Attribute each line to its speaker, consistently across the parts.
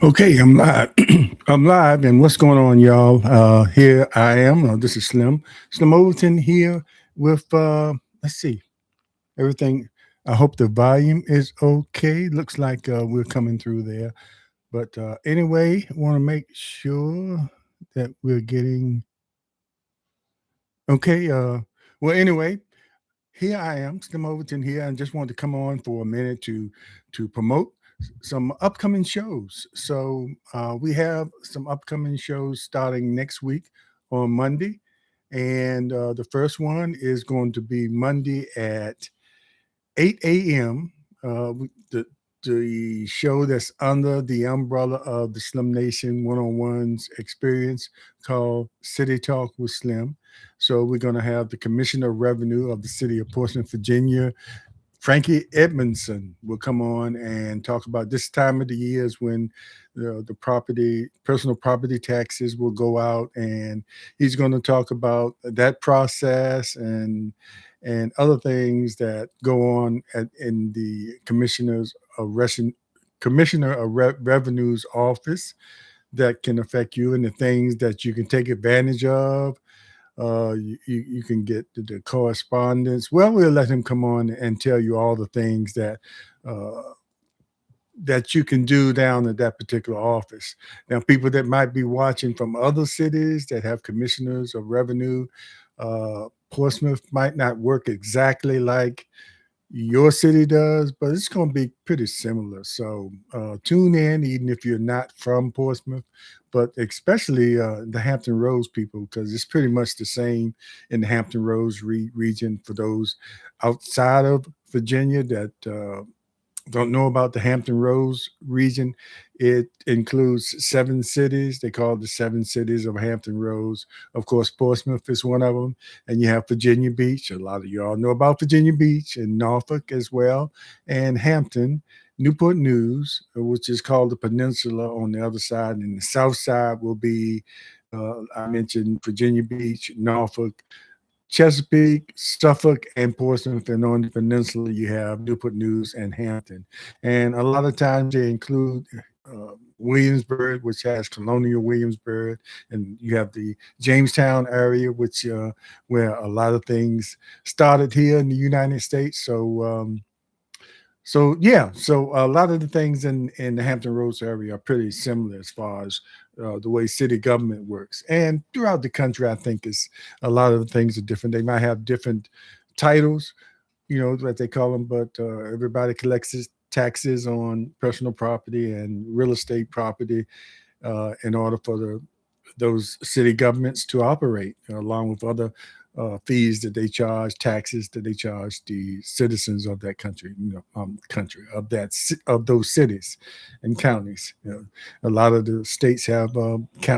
Speaker 1: Okay, I'm live. I'm live, and what's going on, y'all? Here I am. This is Slim Overton here with. Let's see everything. I hope the volume is okay. Looks like we're coming through there. But anyway, want to make sure that we're getting okay. Well, anyway, here I am, Slim Overton here, and just wanted to come on for a minute to promote some upcoming shows. So we have some upcoming shows starting next week on Monday, and the first one is going to be Monday at 8 a.m. The show that's under the umbrella of the Slim Nation one-on-ones experience called City Talk with Slim. So we're going to have the Commissioner of Revenue of the city of Portsmouth, Virginia, Frankie Edmondson, will come on and talk about this time of the year is when personal property taxes will go out, and he's going to talk about that process and other things that go on in the Commissioner of Revenue's office that can affect you and the things that you can take advantage of. You can get the correspondence. Well, we'll let him come on and tell you all the things uh, that you can do down at that particular office. Now, people that might be watching from other cities that have commissioners of revenue, Portsmouth might not work exactly like your city does, but it's going to be pretty similar. So tune in, even if you're not from Portsmouth, but especially the Hampton Roads people, because it's pretty much the same in the Hampton Roads region for those outside of Virginia that don't know about the Hampton Roads region. It includes 7 cities. They call it the 7 cities of Hampton Roads. Of course, Portsmouth is one of them. And you have Virginia Beach. A lot of y'all know about Virginia Beach and Norfolk as well. And Hampton, Newport News, which is called the Peninsula on the other side. And the south side will be, I mentioned Virginia Beach, Norfolk, Chesapeake, Suffolk, and Portsmouth, and on the peninsula you have Newport News and Hampton. And a lot of times they include Williamsburg, which has Colonial Williamsburg, and you have the Jamestown area, which where a lot of things started here in the United States. So yeah, so a lot of the things in the Hampton Roads area are pretty similar as far as the way city government works, and throughout the country, I think is a lot of the things are different. They might have different titles, what they call them, but everybody collects taxes on personal property and real estate property in order for those city governments to operate, along with other fees that they charge, taxes that they charge the citizens of that country, country of those cities and counties. A lot of the states have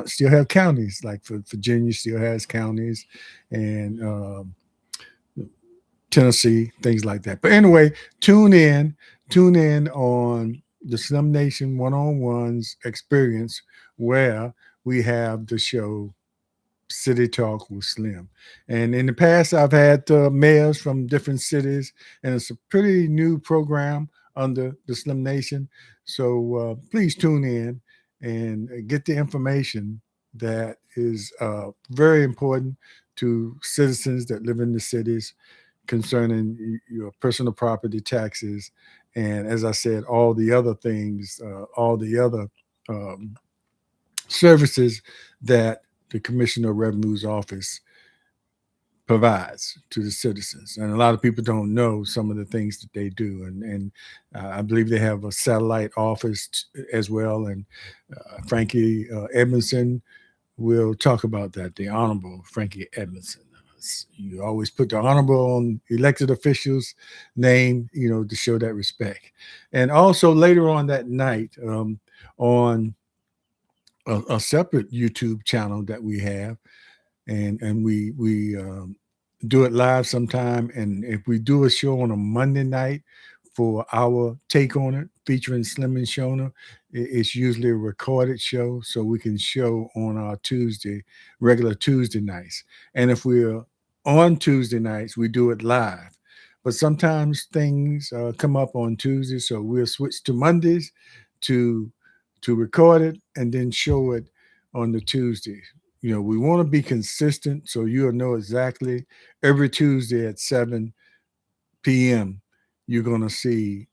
Speaker 1: still have counties, like for Virginia still has counties, and Tennessee, things like that. But anyway, tune in on the Slim Nation one-on-ones experience, where we have the show City Talk with Slim. And in the past, I've had mayors from different cities, and it's a pretty new program under the Slim Nation. So please tune in and get the information that is very important to citizens that live in the cities concerning your personal property taxes. And as I said, all the other things, all the other um, services that the Commissioner of Revenue's office provides to the citizens. And a lot of people don't know some of the things that they do. And I believe they have a satellite office as well. And Frankie Edmondson will talk about that, the Honorable Frankie Edmondson. You always put the honorable on elected officials' name, to show that respect. And also later on that night, on a separate YouTube channel that we have, and we do it live sometime. And if we do a show on a Monday night for our take on it, featuring Slim and Shona, it's usually a recorded show, so we can show on our regular Tuesday nights. And if we're on Tuesday nights, we do it live. But sometimes things come up on Tuesday, so we'll switch to Mondays to record it and then show it on the Tuesday. We want to be consistent, so you'll know exactly every Tuesday at 7 p.m. you're going to see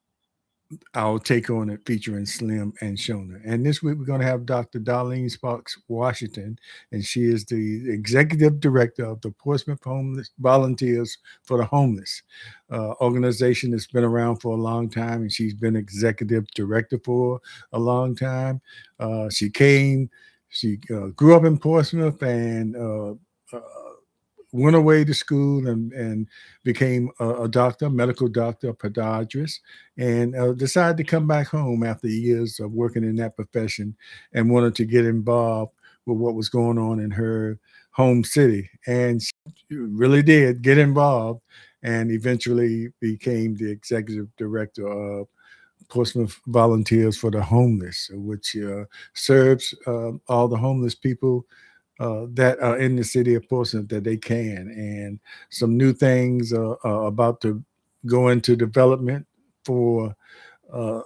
Speaker 1: our take on it featuring Slim and Shona. And this week we're going to have Dr. Darlene Sparks Washington, and she is the executive director of the Portsmouth Homeless Volunteers for the Homeless organization that's been around for a long time, and she's been executive director for a long time. She grew up in Portsmouth and went away to school and became a doctor, medical doctor, a podiatrist, and decided to come back home after years of working in that profession and wanted to get involved with what was going on in her home city. And she really did get involved and eventually became the executive director of Portsmouth Volunteers for the Homeless, which serves all the homeless people that are in the city of Portsmouth that they can. And some new things are about to go into development for uh,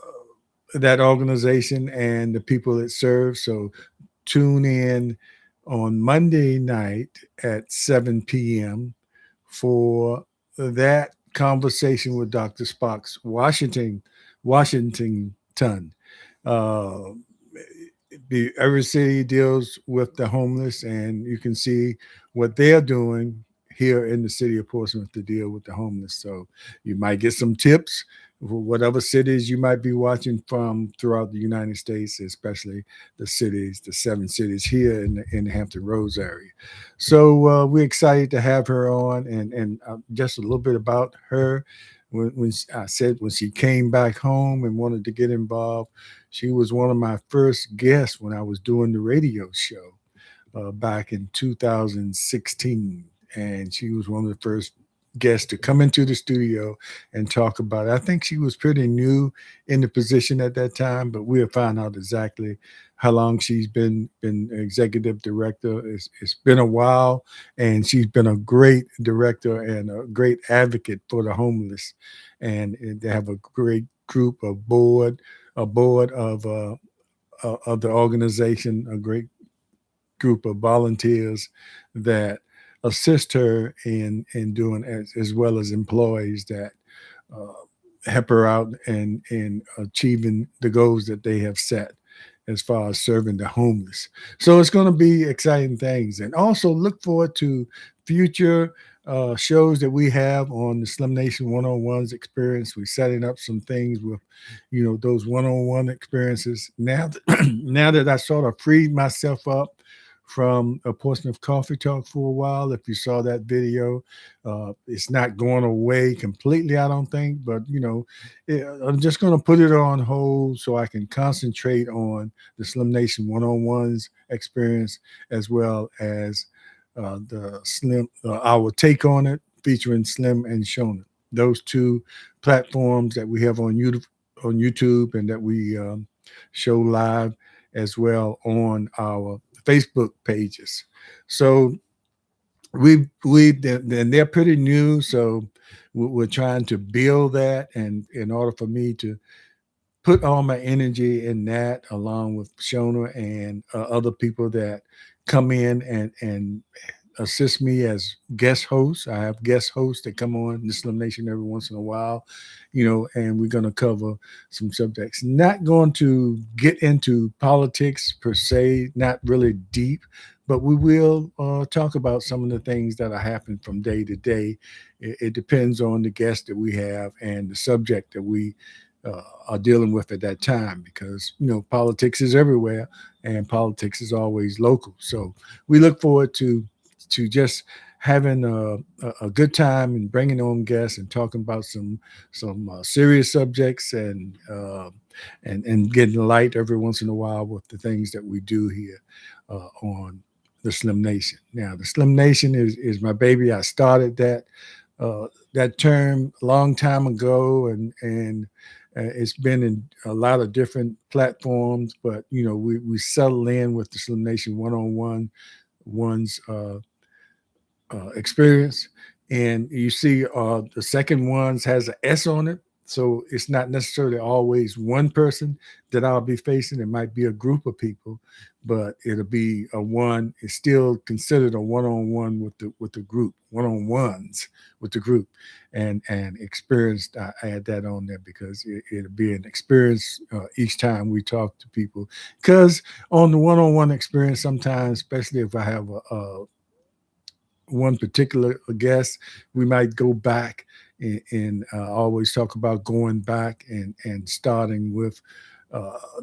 Speaker 1: that organization and the people it serves. So tune in on Monday night at 7 p.m. for that conversation with Dr. Sparks Washington. Uh, every city deals with the homeless, and you can see what they're doing here in the city of Portsmouth to deal with the homeless. So you might get some tips for whatever cities you might be watching from throughout the United States, especially the 7 cities here in the Hampton Roads area. So we're excited to have her on, and just a little bit about her. When I said when she came back home and wanted to get involved, she was one of my first guests when I was doing the radio show back in 2016. And she was one of the first guests to come into the studio and talk about it. I think she was pretty new in the position at that time, but we'll find out exactly how long she's been executive director. It's been a while, and she's been a great director and a great advocate for the homeless. And they have a great group of a board of the organization, a great group of volunteers that assist her in doing as well as employees that uh, help her out in achieving the goals that they have set as far as serving the homeless. So it's going to be exciting things. And also look forward to future shows that we have on the Slim Nation one-on-ones experience. We're setting up some things with, those one-on-one experiences. Now, now that I sort of freed myself up from a Portsmouth Coffee Talk for a while. If you saw that video, it's not going away completely, I don't think, but I'm just going to put it on hold so I can concentrate on the Slim Nation one-on-ones experience as well as our take on it featuring Slim and Shona. Those two platforms that we have on YouTube and that we show live as well on our Facebook pages. So and they're pretty new, so we're trying to build that, and in order for me to put all my energy in that, along with Shona and other people that come in and assist me as guest hosts. I have guest hosts that come on the Slim Nation every once in a while, and we're going to cover some subjects. Not going to get into politics per se, not really deep, but we will talk about some of the things that are happening from day to day. It depends on the guest that we have and the subject that we are dealing with at that time, because politics is everywhere and politics is always local. So we look forward to just having a good time and bringing on guests and talking about some serious subjects and getting light every once in a while with the things that we do here on the Slim Nation. Now, the Slim Nation is my baby. I started that term a long time ago, and it's been in a lot of different platforms, but we settle in with the Slim Nation one-on-one ones experience. And you see the second ones has an S on it. So it's not necessarily always one person that I'll be facing. It might be a group of people, but it'll be a one. It's still considered a one-on-one with the group, one-on-ones with the group, and experienced. I add that on there because it'll be an experience each time we talk to people. Because on the one-on-one experience, sometimes, especially if I have a one particular guest, we might go back and always talk about going back and starting with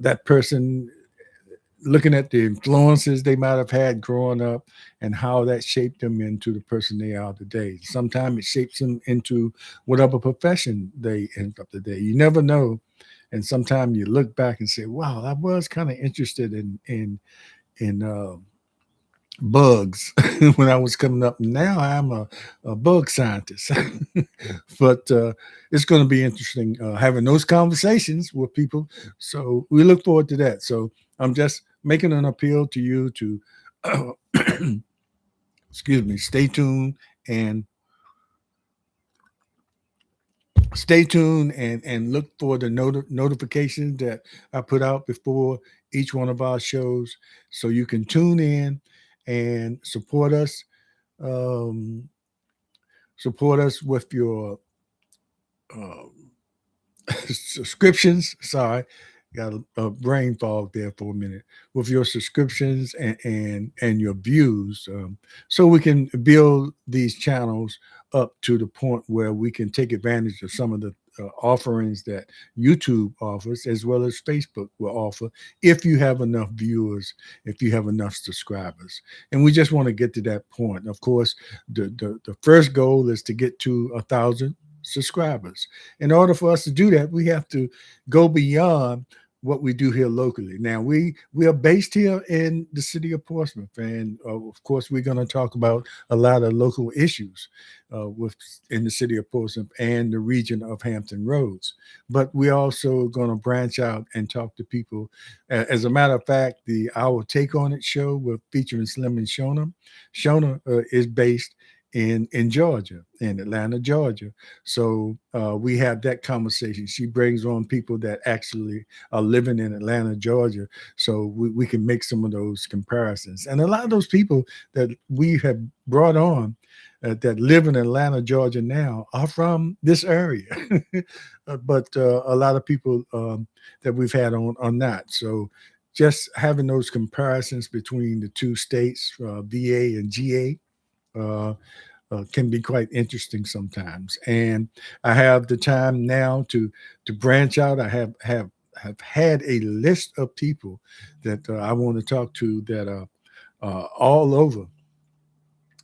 Speaker 1: that person, looking at the influences they might have had growing up and how that shaped them into the person they are today. Sometimes it shapes them into whatever profession they end up today. You never know. And sometimes you look back and say, "Wow, I was kind of interested in bugs when I was coming up. Now I'm a bug scientist." But it's going to be interesting having those conversations with people. So we look forward to that. So I'm just making an appeal to you to, excuse me, and stay tuned and look for the notifications that I put out before each one of our shows, so you can tune in and um, support us with your uh, subscriptions. Sorry, got a brain fog there for a minute. With your subscriptions and your views, so we can build these channels up to the point where we can take advantage of some of the offerings that YouTube offers, as well as Facebook will offer, if you have enough viewers, if you have enough subscribers. And we just want to get to that point. Of course, the first goal is to get to 1,000 subscribers. In order for us to do that, we have to go beyond what we do here locally. Now we are based here in the city of Portsmouth, and of course we're going to talk about a lot of local issues with in the city of Portsmouth and the region of Hampton Roads. But we're also going to branch out and talk to people. As a matter of fact, the Our Take on It show with featuring Slim and Shona. Shona is based in Georgia, in Atlanta, Georgia. So we have that conversation. She brings on people that actually are living in Atlanta, Georgia. So we can make some of those comparisons. And a lot of those people that we have brought on that live in Atlanta, Georgia now are from this area. But a lot of people that we've had on are not. So just having those comparisons between the two states, VA and GA, uh, can be quite interesting sometimes. And I have the time now to branch out. I have had a list of people that I want to talk to that are all over,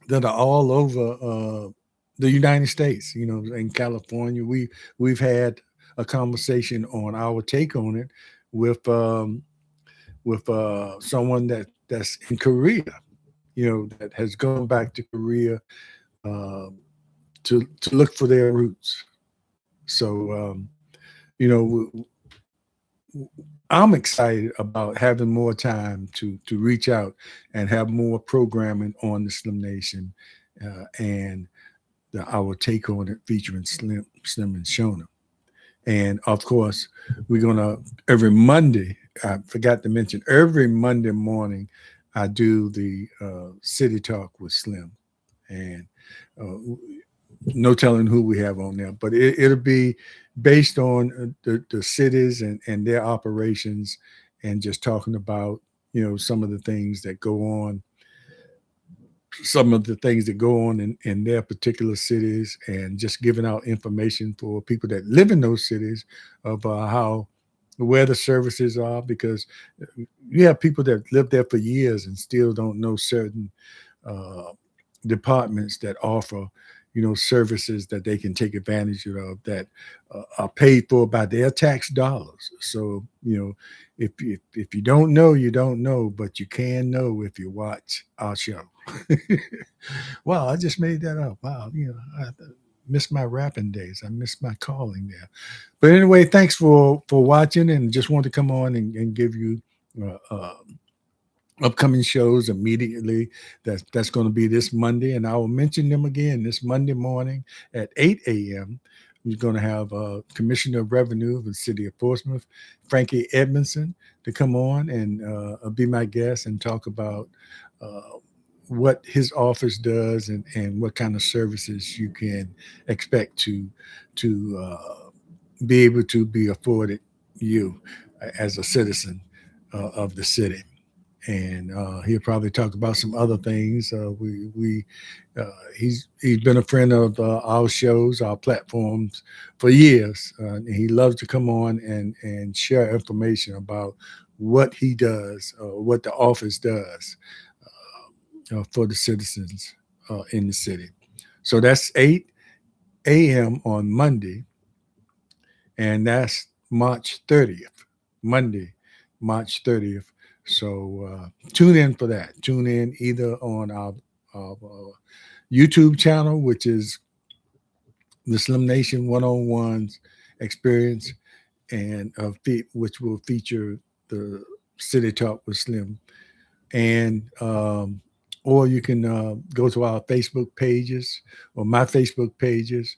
Speaker 1: that are all over the United States. You know, in California, we've had a conversation on Our Take on It with someone that's in Korea. You know, that has gone back to Korea uh, to look for their roots. So you know, I'm excited about having more time to reach out and have more programming on the Slim Nation and Our Take on It featuring Slim and Shona. And of course, we're gonna every Monday. I forgot to mention every Monday morning, I do the City Talk with Slim, and uh, no telling who we have on there, but it'll be based on the cities and their operations, and just talking about some of the things that go on, some of the things that go on in their particular cities, and just giving out information for people that live in those cities of how where the services are, because you have people that live there for years and still don't know certain uh, departments that offer services that they can take advantage of, that are paid for by their tax dollars. So if you don't know, you don't know, but you can know if you watch our show. Wow, I just made that up. Wow, I missed my rapping days. I missed my calling there. But anyway, thanks for watching, and just want to come on and give you upcoming shows immediately. That's going to be this Monday, and I will mention them again this Monday morning at 8 a.m. we're going to have Commissioner of Revenue of the City of Portsmouth, Frankie Edmondson, to come on and be my guest and talk about what his office does and what kind of services you can expect to be able to be afforded you as a citizen of the city. And he'll probably talk about some other things. He's been a friend of our shows, our platforms for years. He loves to come on and share information about what he does, what the office does for the citizens in the city. So that's 8 a.m. on Monday, and that's March 30th, Monday, March 30th. So tune in for that. Tune in either on our YouTube channel, which is the Slim Nation One-on-Ones Experience, and which will feature the City Talk with Slim. And or you can go to our Facebook pages or my Facebook pages.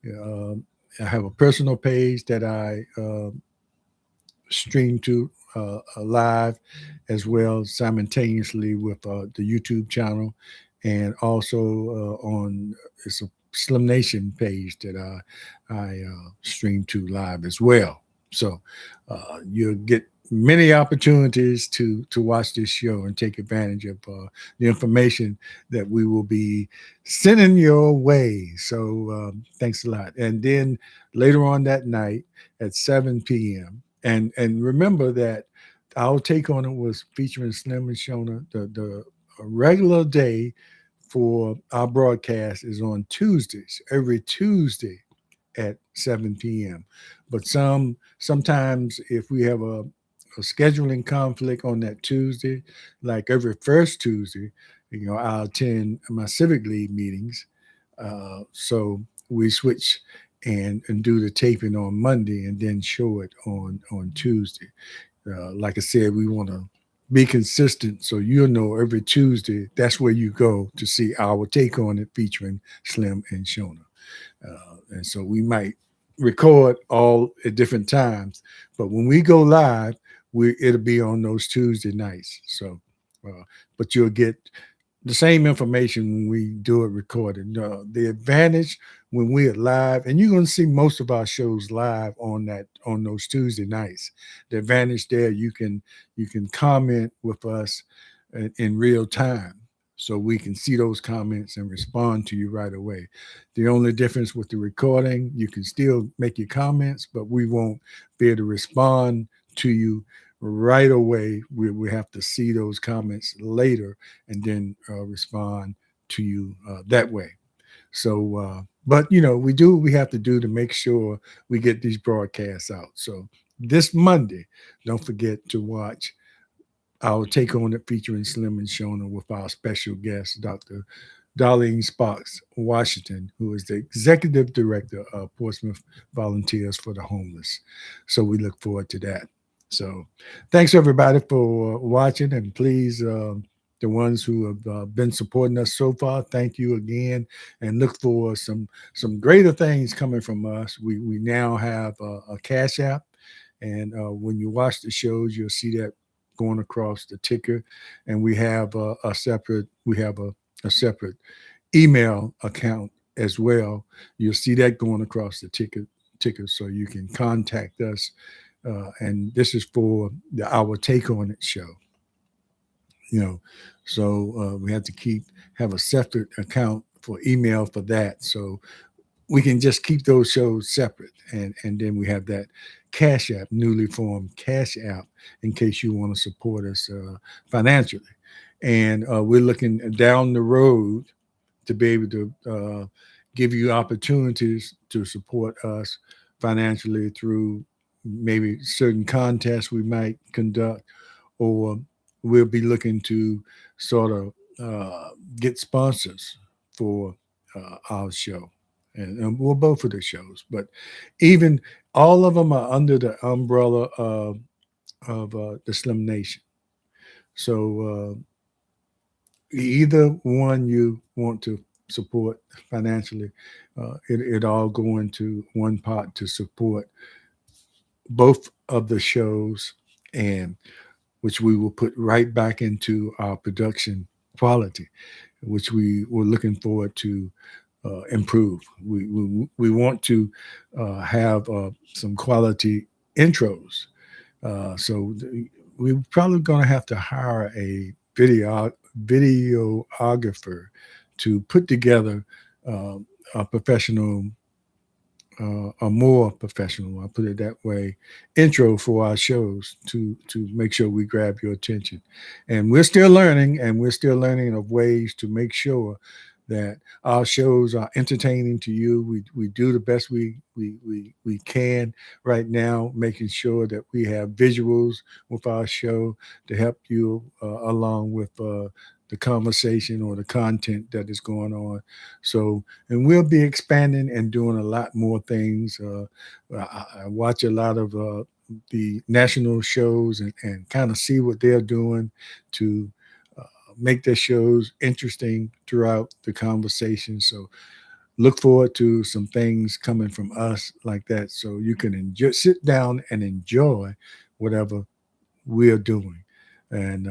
Speaker 1: I have a personal page that I stream to live as well simultaneously with the YouTube channel, and also on it's a Slim Nation page that I stream to live as well. So you'll get many opportunities to watch this show and take advantage of the information that we will be sending your way. So thanks a lot. And then later on that night at 7 p.m. And remember that our take on it was featuring Slim and Shona. The regular day for our broadcast is on Tuesdays, every Tuesday at 7 p.m. But sometimes if we have a scheduling conflict on that Tuesday, like every first Tuesday, I'll attend my Civic League meetings. So we switch and do the taping on Monday and then show it on Tuesday. Like I said, we want to be consistent, so you'll know every Tuesday that's where you go to see our take on it featuring Slim and Shona. And so we might record all at different times, but when we go live, it'll be on those Tuesday nights. So, but you'll get the same information when we do it recorded. The advantage when we're live, and you're going to see most of our shows live on those Tuesday nights. The advantage there, you can comment with us in real time, so we can see those comments and respond to you right away. The only difference with the recording, you can still make your comments, but we won't be able to respond to you right away. We have to see those comments later and then respond to you that way. So, but we do what we have to do to make sure we get these broadcasts out. So this Monday, don't forget to watch our take on it featuring Slim and Shona with our special guest, Dr. Darlene Sparks Washington, who is the executive director of Portsmouth Volunteers for the Homeless. So we look forward to that. So thanks everybody for watching, and please, the ones who have been supporting us so far, thank you again, and look for some greater things coming from us. We now have a Cash App, and when you watch the shows, you'll see that going across the ticker, and we have a separate email account as well. You'll see that going across the ticker, so you can contact us. And this is for our Take on It show. So we have to have a separate account for email for that. So we can just keep those shows separate. And then we have that Cash App, newly formed Cash App, in case you want to support us financially. And we're looking down the road to be able to give you opportunities to support us financially through maybe certain contests we might conduct, or we'll be looking to sort of get sponsors for our show, and well, both of the shows. But even all of them are under the umbrella of the Slim Nation. So either one you want to support financially. It all go into one pot to support both of the shows, and which we will put right back into our production quality, which we were looking forward to improve. We want to have some quality intros. We're probably going to have to hire a videographer to put together uh, a professional, a more professional, I'll put it that way, intro for our shows to make sure we grab your attention. And we're still learning, and we're still learning of ways to make sure that our shows are entertaining to you. We do the best we can right now, making sure that we have visuals with our show to help you along with the conversation or the content that is going on. So, and we'll be expanding and doing a lot more things. I watch a lot of the national shows and kind of see what they're doing to make their shows interesting throughout the conversation. So look forward to some things coming from us like that, so you can enjoy, sit down and enjoy whatever we're doing. And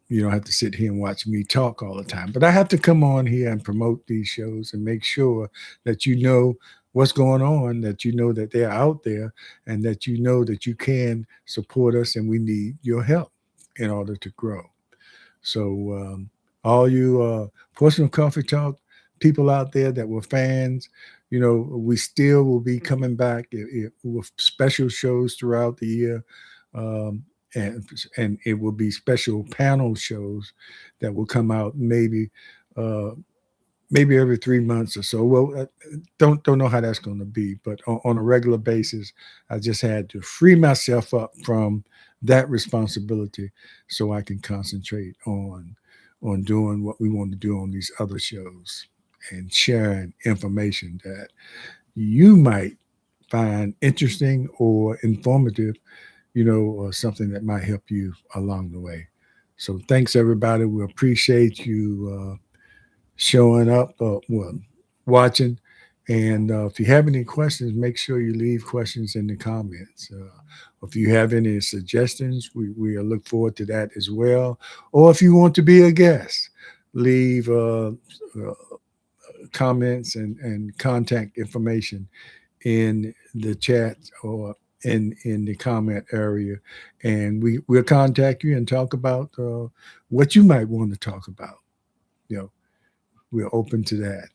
Speaker 1: you don't have to sit here and watch me talk all the time. But I have to come on here and promote these shows and make sure that you know what's going on, that you know that they're out there, and that you know that you can support us, and we need your help in order to grow. So, all you Personal Coffee Talk people out there that were fans, we still will be coming back with special shows throughout the year. Um, and it will be special panel shows that will come out uh, maybe every 3 months or so. Well, don't know how that's going to be, but on a regular basis, I just had to free myself up from that responsibility so I can concentrate on doing what we want to do on these other shows and sharing information that you might find interesting or informative, or something that might help you along the way. So thanks everybody. We appreciate you showing up, watching. And if you have any questions, make sure you leave questions in the comments. If you have any suggestions, we look forward to that as well. Or if you want to be a guest, leave comments and contact information in the chat or in the comment area, and we'll contact you and talk about what you might want to talk about. You know, we're open to that.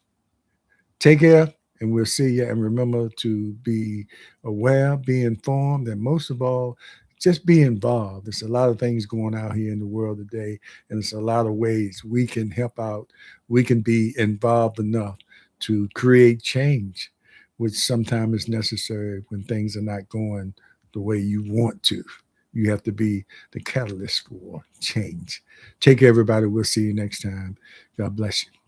Speaker 1: Take care, and we'll see you. And remember to be aware, be informed, and most of all, just be involved. There's a lot of things going out here in the world today, and there's a lot of ways we can help out. We can be involved enough to create change, which sometimes is necessary when things are not going the way you want to. You have to be the catalyst for change. Take care, everybody. We'll see you next time. God bless you.